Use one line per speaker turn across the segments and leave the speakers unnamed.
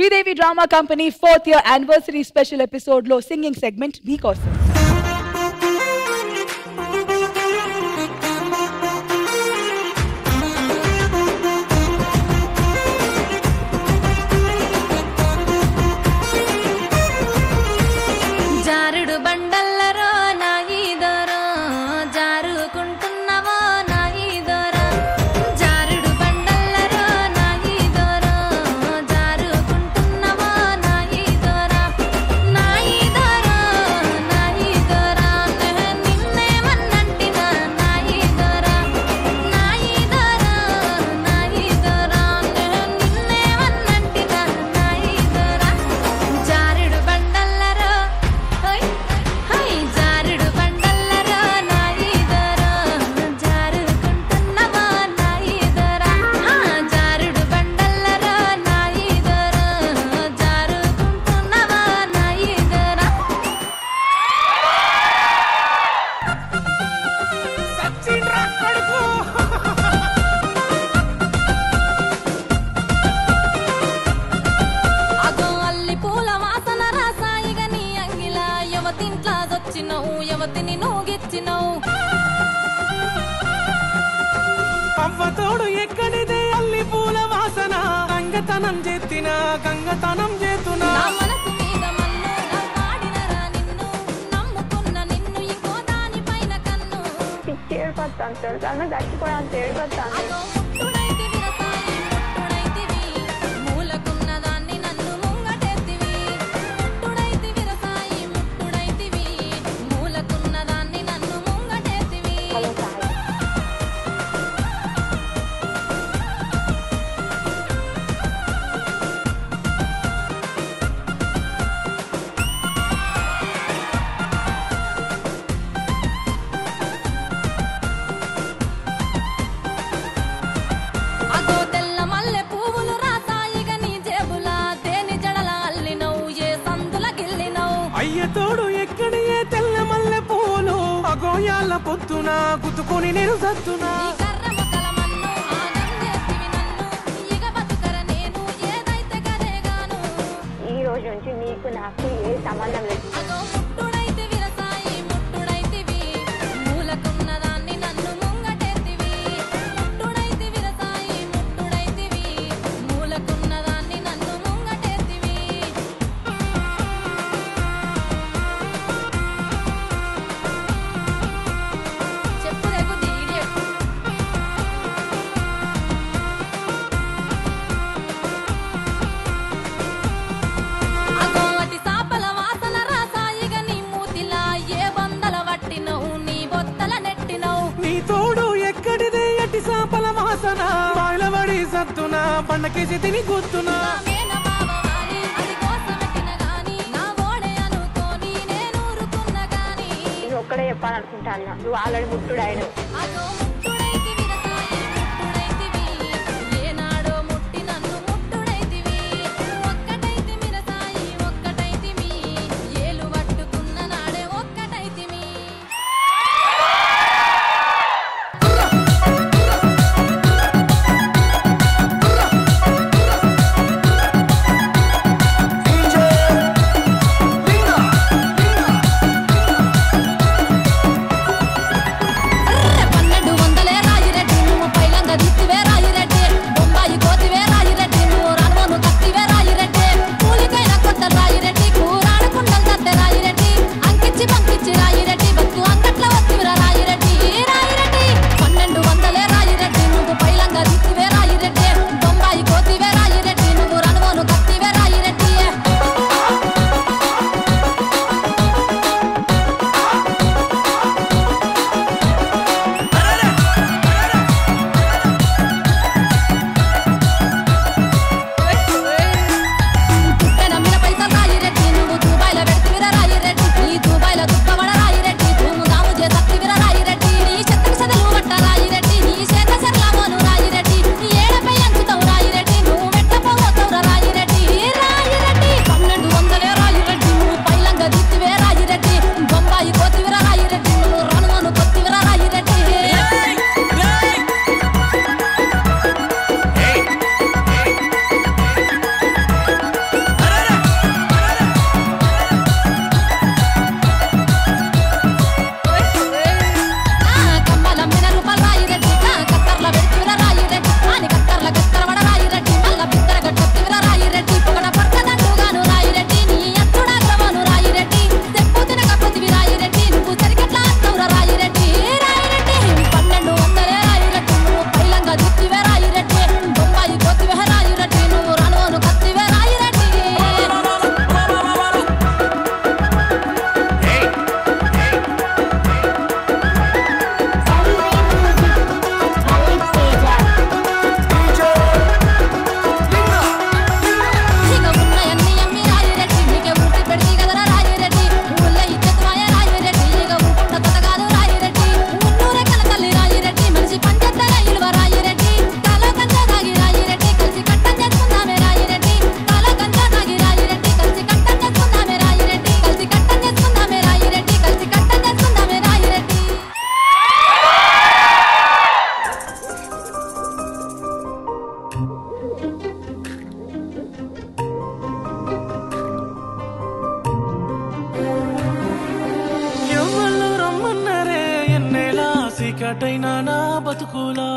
Sridevi Drama Company 4th year anniversary special episode lo singing segment meekosam.
అవ్వతోడు ఎక్కడిదే అల్లి పూల వాసన గంగతనం చేతినా గంగతనం చేతునా
నా మనసు మీద మన్ను నా పాడినరా నిన్ను నమ్ముకున్న నిన్ను ఇంకో దాని పైన కన్ను
పిచ్చేడు పత్తాను తెలుసా చచ్చిపోయాను తేడు పత్తాను
ముట్టుడైతివి రసాయి ముట్టుడైతివి మూలకున్న దాన్ని నన్ను ముంగటెత్తివి ముట్టుడైతివి రసాయి ముట్టుడైతివి మూలకున్న దాన్ని నన్ను ముంగటెత్తివి
హలో సాయి
అగో తెల్ల మల్లె పువ్వులు రాసాయిగా నీ జేబులా దేని జడల అల్లినవు ఏ సందుల గిల్లినవు
అయ్యతోడు ఎక్కడి ఏ తెల్ల మల్లె పూలు అగోయాల పొత్తున గుతుకొని నేను సత్తునా
నీ కర్ర ముక్కల మన్ను ఆగం చేతివి నన్ను ఇక బతుకర నేను ఏదైతే కదేగాను
ఈ రోజు నుంచి నీకు నాకు ఏ సంబంధం లేదు
అగో ముట్టుడైతివి రసాయి ముట్టుడైతివి మూలకున్న దాన్ని నన్ను ముంగటెత్తివి ముట్టుడైతివి రసాయి ముట్టుడైతివి మూలకున్న దాన్ని నన్ను ముంగటెత్తివి చెప్పుదెగు ఇడియట్ అగో అటి సాపల వాసన రాసాయిగా నీ మూతిలా ఏ బందల వట్టినవు నీ బొత్తల నెట్టినవు
నీ తోడు ఎక్కడిదే ఎట్టి సాపల వాసన బాయిలబడి సత్తునా పండకేసి తిని గుర్తునా
నా మేన బావవారి అది కోసమెట్టిన గాని నా ఓడే అనుకోని నేను ఊరుకున్న గాని
నేను ఒక్కడే చెప్పాలనుకుంటాను నువ్వు ఆల్రెడీ ముట్టుడాయను
అగో ముట్టుడైతివి రసాయి ముట్టుడైతివి ఏనాడో ముట్టి నన్ను ముట్టుడైతివి ఒక్కటైతివి రసాయి ఒక్కటైతివి ఏలు పట్టుకున్న నాడే ఒక్కటైతివి పన్నెండు
చీకటైనా నా బతుకులా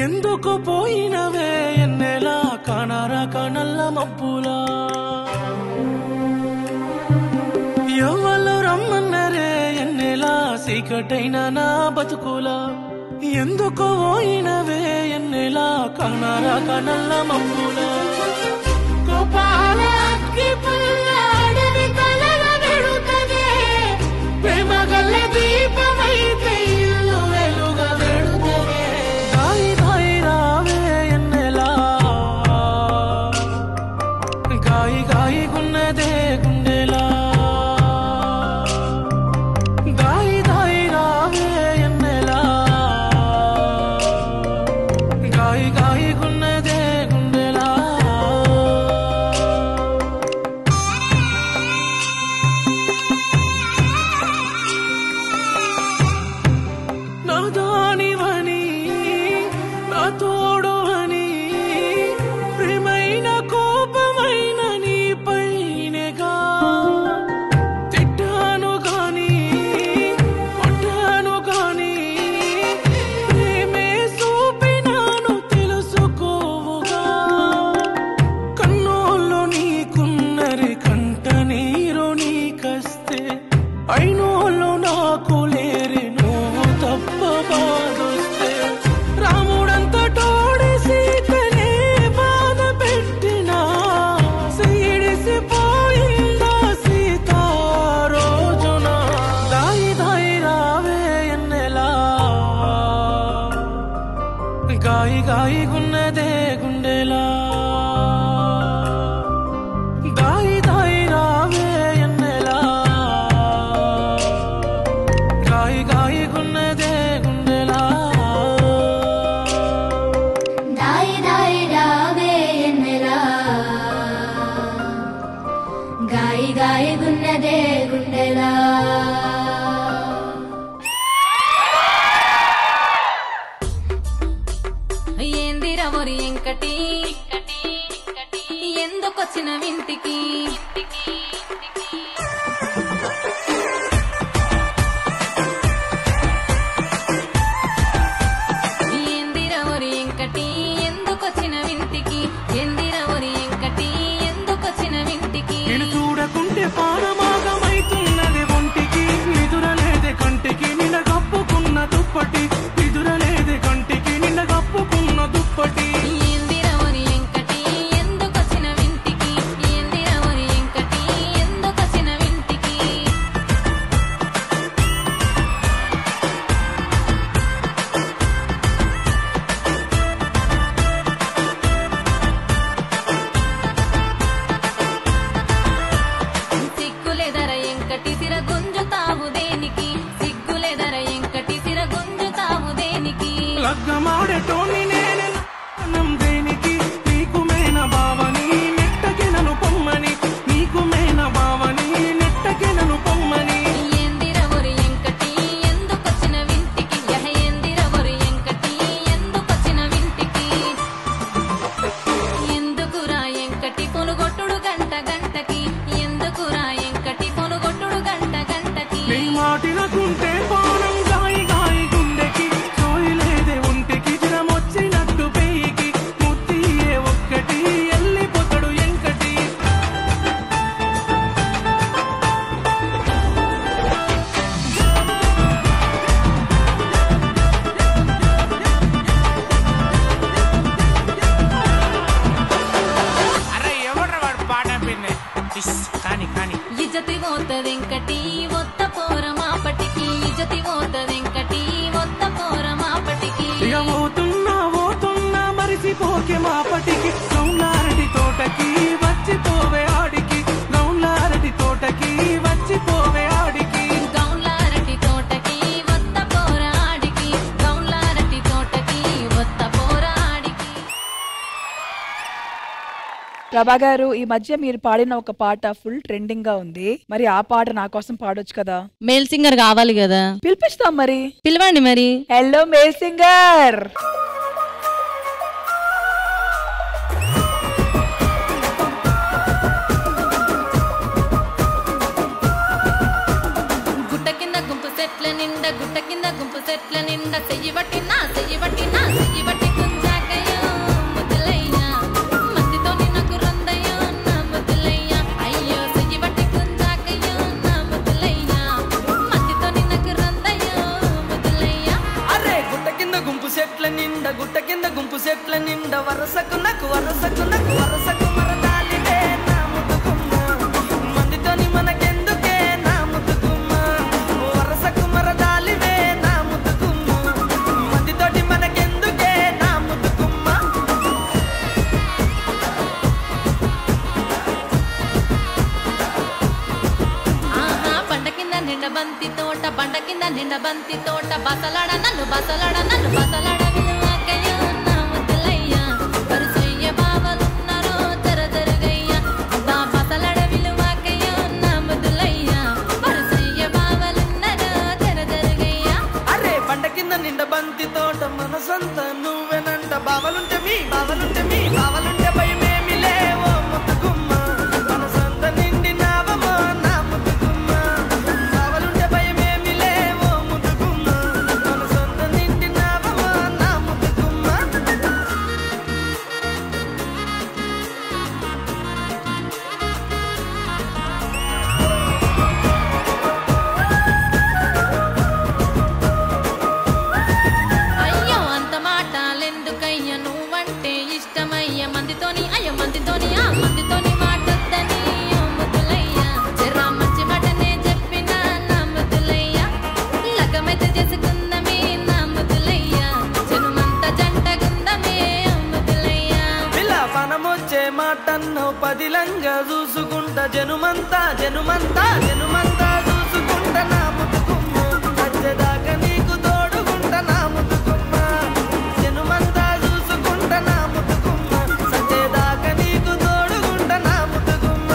ఎందుకు పోయినవే ఎన్నెలా కానారా కనల్ల మబ్బులా ఎవరు రమ్మన్నరే ఎన్నెలా చీకటైనా నా బతుకులా ఎందుకు పోయినవే ఎన్నెలా కానారా కనల్ల మబ్బులా ప్రేమగల్ల దీపమైతే ఇల్లు వెలుగ వెడుతనే గాయి గాయి రావే ఎన్నెలా గాయి గాయి గున్నదే గుండెలా గాయి గాయి రావే ఎన్నెలా గాయి గాయి గున్నదే గుండెలా నాదానివని నా తోడువని ప్రేమైన కోపమైన నీపైనగా తిట్టాను గాని కొట్టాను గాని ప్రేమే చూపినాను తెలుసుకోవుగా కన్నోళ్ళు నీకున్నరి కంట నీరు నీకస్తే అయినోళ్ళు నాకు లేరి నువ్వు తప్ప బాధొస్తే రాముడంత తోడి సీతనే బాధ పెట్టినా సీడిసిపోయిందా సీత రోజున దాయి దాయి రావే ఎన్నెలా గాయి గాయి గున్నదే గుండెలా దాయి దాయి రావే ఎన్నెలా గాయి గాయి గున్నదే గుండెలా
దాయి దాయి రావే ఎన్నెలా గాయి గాయి గున్నదే గుండెలా
ఏందిరా ఒరి ఎంకటి ఎందుకొచ్చిన వింటికి ఏందిరా ఒరి ఎంకటి ఎందుకొచ్చిన వింటికి ఏందిరా ఒరి ఎంకటి ఎందుకొచ్చిన వింటికి
నేను చూడకుంటే పానమాగమైతున్నది ఒంటికి నిదురలేదే కంటికి నిన్న కప్పుకున్న దుప్పటి నిదురలేదే కంటికి నిన్న కప్పుకున్న దుప్పటి
ఏందిరా ఒరి ఎంకటి ఎందుకొచ్చిన వింటికి ఏందిరా ఒరి ఎంకటి ఎందుకొచ్చిన వింటికి సిగ్గులేదర ఎంకటి సిర గుంజుతావు దేనికి సిగ్గులేదర ఎంకటి సిర గుంజుతావు దేనికి
లగ్గమాడేటోని నేనే నం దేనికి నీకు మేన బావని నెట్టకి నన్ను పొమ్మని నీకు మేన బావని నెట్టకి నన్ను పొమ్మని
ఏందిరా ఒరి ఎంకటి ఎందుకొచ్చిన వింటికి యహ ఏందిరా ఒరి ఎంకటి ఎందుకొచ్చిన వింటికి ఎందుకురా ఎంకటి పొనుగొట్టుడు గంట గంటకి ఎందుకురా ఎంకటి పొనుగొట్టుడు గంట గంటకి
నీ మాటినకుంటే పానం గాయి గాయి గుండెకి సోయిలేదే ఒంటికి జ్వరమొచ్చినట్టు పేయికి ముత్తియే ఒక్కటి ఎల్లిపోతాడు ఎంకటి
అరే ఎవడ్రా వాడు పాట పిన్నే కానీ కానీ
ఇజ్జతి పోతదెంకటి ఒత్త పోర మాపటికి ఇజ్జతి పోతదెంకటి ఒత్త పోర మాపటికి
ఇక పోతున్నా మరిసిపోకే మాపటికి గౌన్లారటి తోటకి వచ్చిపోవే ఆడికి గౌన్లారటి తోటకి వచ్చిపోవే ఆడికి
గౌన్లారటి తోటకి ఒత్త పోర ఆడికి గౌన్లారటి తోటకి ఒత్త పోర ఆడికి
ప్రభా గారు, ఈ మధ్య మీరు పాడిన ఒక పాట ఫుల్ ట్రెండింగ్ గా ఉంది. మరి ఆ పాట నా కోసం పాడొచ్చు కదా?
మేల్ సింగర్ కావాలి కదా,
పిలిపిస్తాం మరి.
పిలవండి మరి.
Hello male singer.
నిండ బంతి తోట బసలడ నన్ను బసలడ నన్ను బసలడ విలువకయ్యో నా ముద్దులయ్యా వరుసయ్య బావలున్నారో జరజరుగయ్యా బా బసలడ విలువకయ్యో నా ముద్దులయ్యా వరుసయ్య బావలున్నారో జరజరుగయ్యా
అరే పంట కింద నిండ బంతి తోట మనసంత నువ్వేనంట బావలుంటే మీ బావలుంటే మీ బావలుంటే భయమేమి లేవో ముద్దుగుమ్మ మనసంత నిండినావమో నా ముద్దుగుమ్మ బావలుంటే భయమేమి లేవో ముద్దుగుమ్మ మనసంత నిండినావమో నా ముద్దుగుమ్మ
అయ్యో అంత మాటలెందుకయ్య నువ్వంటే ఇష్టమయ్య మందితోని అయ్యో మందితోని ఆ మందితోని మాటొద్దని ఓ ముద్దులయ్య జరా మంచి మాటనే చెప్పినా నా ముద్దులయ్య లగమైతే చేసుకుందమే నా ముద్దులయ్య జనుమంత జంటగుందమే ఓ ముద్దులయ్య
పిల్ల పనమొచ్చే మాటన్నో పదిలంగా చూసుకుంటా జనుమంతా జనుమంతా జనుమంతా చూసుకుంటా నా ముద్దుగుమ్మ వచ్చేదాకా నీకు తోడుకుంటా నా ముద్దుగుమ్మ జనుమంతా చూసుకుంటా నా ముద్దుగుమ్మ సచ్చేదాకా నీకు తోడుకుంటా నా ముద్దుగుమ్మ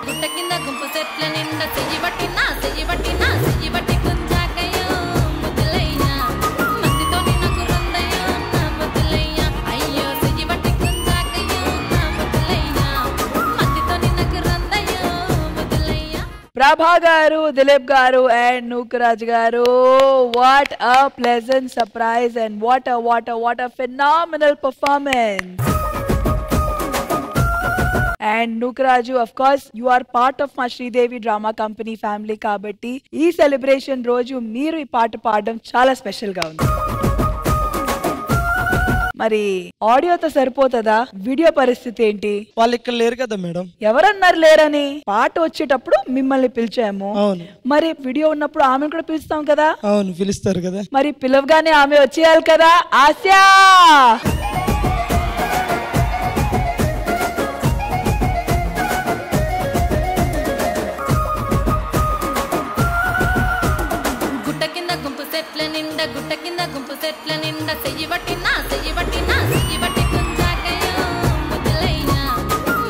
గుట్ట కింద గుంపు చెట్ల నిండా చెయ్యి బట్టి గుంజాకయ్యో ముద్దులయ్య మందితోని నాకు రొందయ్యో నా ముద్దులయ్య అయ్యో చెయ్యి బట్టి గుంజాకయ్యో నా ముద్దులయ్య మందితోని నాకు రొందయ్యో ముద్దులయ్య
ప్రభా గారు, దిలీప్ గారు అండ్ నూకరాజ్ గారు, what a pleasant surprise and what a phenomenal performance. And Nookaraju, of course you are part of మా శ్రీదేవి డ్రామా కంపెనీ ఫ్యామిలీ కాబట్టి ఈ సెలబ్రేషన్ రోజు మీరు ఈ పాట పాడడం చాలా స్పెషల్ గా ఉంది. మరి ఆడియోతో సరిపోతుందా? వీడియో పరిస్థితి ఏంటి?
వాళ్ళు ఇక్కడ లేరు కదా మేడం.
ఎవరన్నారు లేరని? పాట వచ్చేటప్పుడు మిమ్మల్ని పిలిచాము.
అవును.
మరి వీడియో ఉన్నప్పుడు ఆమెను కూడా పిలుస్తాం కదా.
అవును, పిలుస్తారు కదా.
మరి పిలవగానే ఆమె వచ్చేయాలి కదా. ఆశా
గుట్ట కింద గుంపు చెట్ల నిండా చెయ్యి బట్టి గుంజాకయ్యో ముద్దులయ్య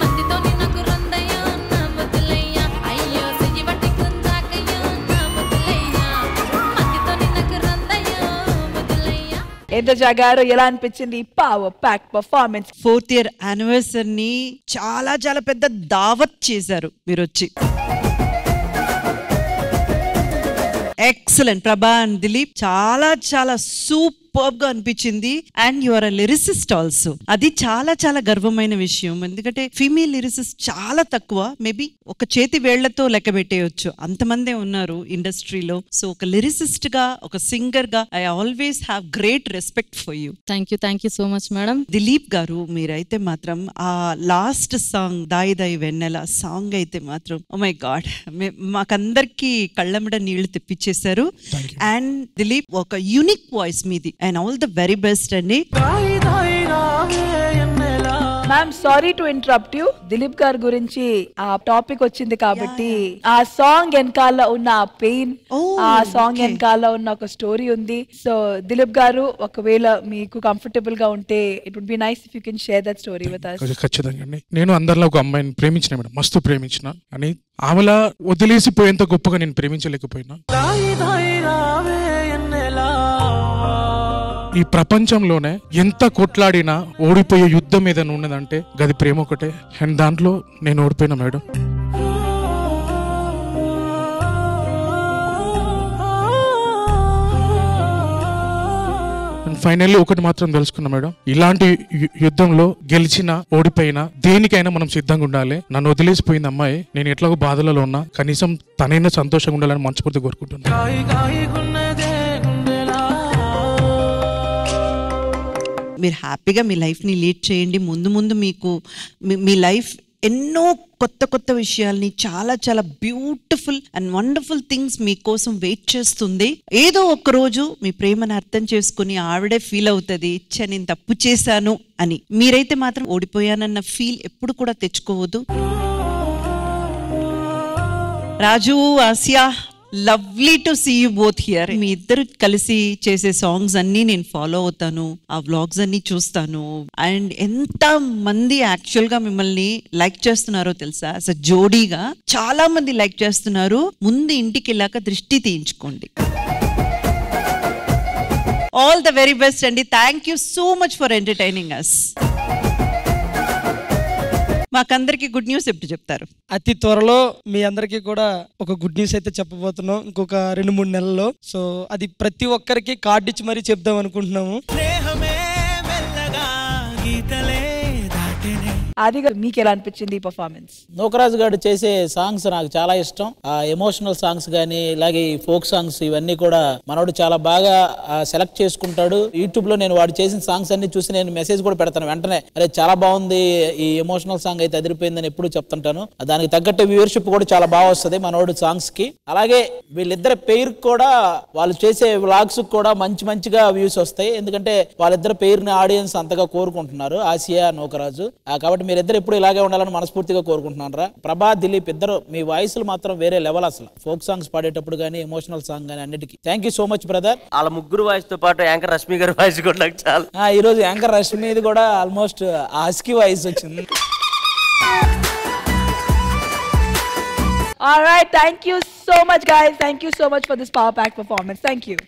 మందితోని నాకు రొందయ్యో నా ముద్దులయ్య అయ్యో చెయ్యి బట్టి గుంజాకయ్యో నా ముద్దులయ్య మందితోని నాకు రొందయ్యో ముద్దులయ్య.
ఇంద్రజా గారు, ఎలా అనిపించింది power pack performance?
4th year యానివర్సరీని చాలా చాలా పెద్ద దావత్ చేశారు మీరు వచ్చి. ఎక్సలెంట్. ప్రభా అండ్ దిలీప్ చాలా చాలా సూపర్ గా అనిపించింది. And you are a lyricist also. అది చాలా చాలా గర్వమైన విషయం. ఎందుకంటే ఫీమేల్ లిరిసిస్ట్ చాలా తక్కువ. మేబీ ఒక చేతి వేళ్లతో లెక్క పెట్టేయచ్చు, అంతమందే ఉన్నారు ఇండస్ట్రీలో. సో ఒక లిరిసిస్ట్ గా, ఒక సింగర్ గా I always have great respect for you.
Thank you so much madam.
Dilip గారు, మీరైతే మాత్రం ఆ లాస్ట్ సాంగ్ దాయి దాయి వెన్నెల సాంగ్ అయితే మాత్రం ఓ మై గాడ్, మాకందరికి కళ్ళమిడ నీళ్లు తెప్పించేశారు. అండ్ దిలీప్, ఒక యూనిక్ వాయిస్ మీది. And all the very best అండి.
Ma'am, sorry to interrupt you. Dilip గారి గురించి ఆ టాపిక్ వచ్చింది కాబట్టి ఆ సాంగ్ వెనకాల ఉన్న ఆ పెయిన్, ఆ సాంగ్ వెనకాల ఉన్న ఒక స్టోరీ ఉంది. సో దిలీప్ గారు, ఒకవేళ మీకు కంఫర్టబుల్ గా ఉంటే it would be nice if you can share that story with us.
ఖచ్చితంగా అండి. నేను అందరిలో ఒక అమ్మాయిని ప్రేమించిన మేడం, మస్తు ప్రేమించిన. అని ఆమెలా వదిలేసిపోయేంత గొప్పగా నేను ప్రేమించలేకపోయినా. ఈ ప్రపంచంలోనే ఎంత కొట్లాడినా ఓడిపోయే యుద్ధం ఏదైనా ఉన్నదంటే గది ప్రేమ ఒకటే. అండ్ దాంట్లో నేను ఓడిపోయినా మేడం. ఫైనల్లీ ఒకటి మాత్రం తెలుసుకున్నా మేడం, ఇలాంటి యుద్ధంలో గెలిచినా ఓడిపోయినా దేనికైనా మనం సిద్ధంగా ఉండాలి. నన్ను వదిలేసిపోయింది అమ్మాయి, నేను ఎట్లాగో బాధలలో ఉన్నా, కనీసం తనైనా సంతోషంగా ఉండాలని మనస్ఫూర్తిగా కోరుకుంటున్నాను.
మీరు హ్యాపీగా మీ లైఫ్ని లీడ్ చేయండి. ముందు ముందు మీకు మీ లైఫ్ ఎన్నో కొత్త కొత్త విషయాల్ని చాలా చాలా బ్యూటిఫుల్ అండ్ వండర్ఫుల్ థింగ్స్ మీకోసం వెయిట్ చేస్తుంది. ఏదో ఒక రోజు మీ ప్రేమను అర్థం చేసుకుని ఆవిడే ఫీల్ అవుతుంది, నేను తప్పు చేశాను అని. మీరైతే మాత్రం ఓడిపోయానన్న ఫీల్ ఎప్పుడు కూడా తెచ్చుకోవద్దు. Raju, Asia, lovely to see you both here. మీ ఇద్దరు కలిసి చేసే సాంగ్స్ అన్ని నేను ఫాలో అవుతాను, ఆ వ్లాగ్స్ అన్ని చూస్తాను. అండ్ ఎంత మంది యాక్చువల్ గా మిమ్మల్ని లైక్ చేస్తున్నారో తెలుసా? అసలు జోడీగా చాలా మంది లైక్ చేస్తున్నారు. ముందు ఇంటికి వెళ్ళాక దృష్టి తీయించుకోండి. ఆల్ ద వెరీ బెస్ట్ అండి. Thank you so much for entertaining us. మాకందరికి గుడ్ న్యూస్ ఎప్పుడు చెప్తారు?
అతి త్వరలో మీ అందరికీ కూడా ఒక గుడ్ న్యూస్ అయితే చెప్పబోతున్నాం, ఇంకొక 2-3 నెలల్లో. సో అది ప్రతి ఒక్కరికి కార్డు ఇచ్చి మరీ చెప్దాం అనుకుంటున్నాము.
అది మీకు ఎలా అనిపించింది ఈ పర్ఫార్మెన్స్?
నూకరాజు గారు చేసే సాంగ్స్ నాకు చాలా ఇష్టం. ఆ ఎమోషనల్ సాంగ్స్ గానీ, ఇలాగే ఫోక్ సాంగ్స్ ఇవన్నీ కూడా మనోడు చాలా బాగా సెలెక్ట్ చేసుకుంటాడు. యూట్యూబ్ లో నేను వాడు చేసిన సాంగ్స్ అన్ని చూసి నేను మెసేజ్ కూడా పెడతాను వెంటనే, అరే చాలా బాగుంది, ఈ ఎమోషనల్ సాంగ్ అయితే అదిరిపోయిందని ఎప్పుడు చెప్తుంటాను. దానికి తగ్గట్టు వ్యూవర్షిప్ కూడా చాలా బాగా వస్తుంది మనోడు సాంగ్స్ కి. అలాగే వీళ్ళిద్దరు పేరు కూడా, వాళ్ళు చేసే వ్లాగ్స్ కూడా మంచిగా వ్యూస్ వస్తాయి. ఎందుకంటే వాళ్ళిద్దరు పేరుని ఆడియన్స్ అంతగా కోరుకుంటున్నారు, ఆసియా, నూకరాజు. కాబట్టి మీరిద్దరు ఎప్పుడు ఇలాగే ఉండాలని మనస్ఫూర్తిగా కోరుకుంటున్నాను రా. ప్రభా, దిలీప్ ఇద్దరు మీ వాయిస్లు మాత్రం వేరే లెవెల్. అసలు ఫోక్ సాంగ్స్ పాడేటప్పుడు కానీ, ఎమోషనల్ సాంగ్ కానీ అన్నిటికీ thank you so much brother.
వాళ్ళ ముగ్గురు వాయిస్ తో పాటు యాంకర్ రష్మి గారి వాయిస్ కూడా నాకు చాలా.
ఈ రోజు యాంకర్ రష్మిది కూడా ఆల్మోస్ట్ ఆస్కీ వాయిస్ వచ్చింది.
All right, thank you so much guys. Thank you so much for this power pack performance. Thank you.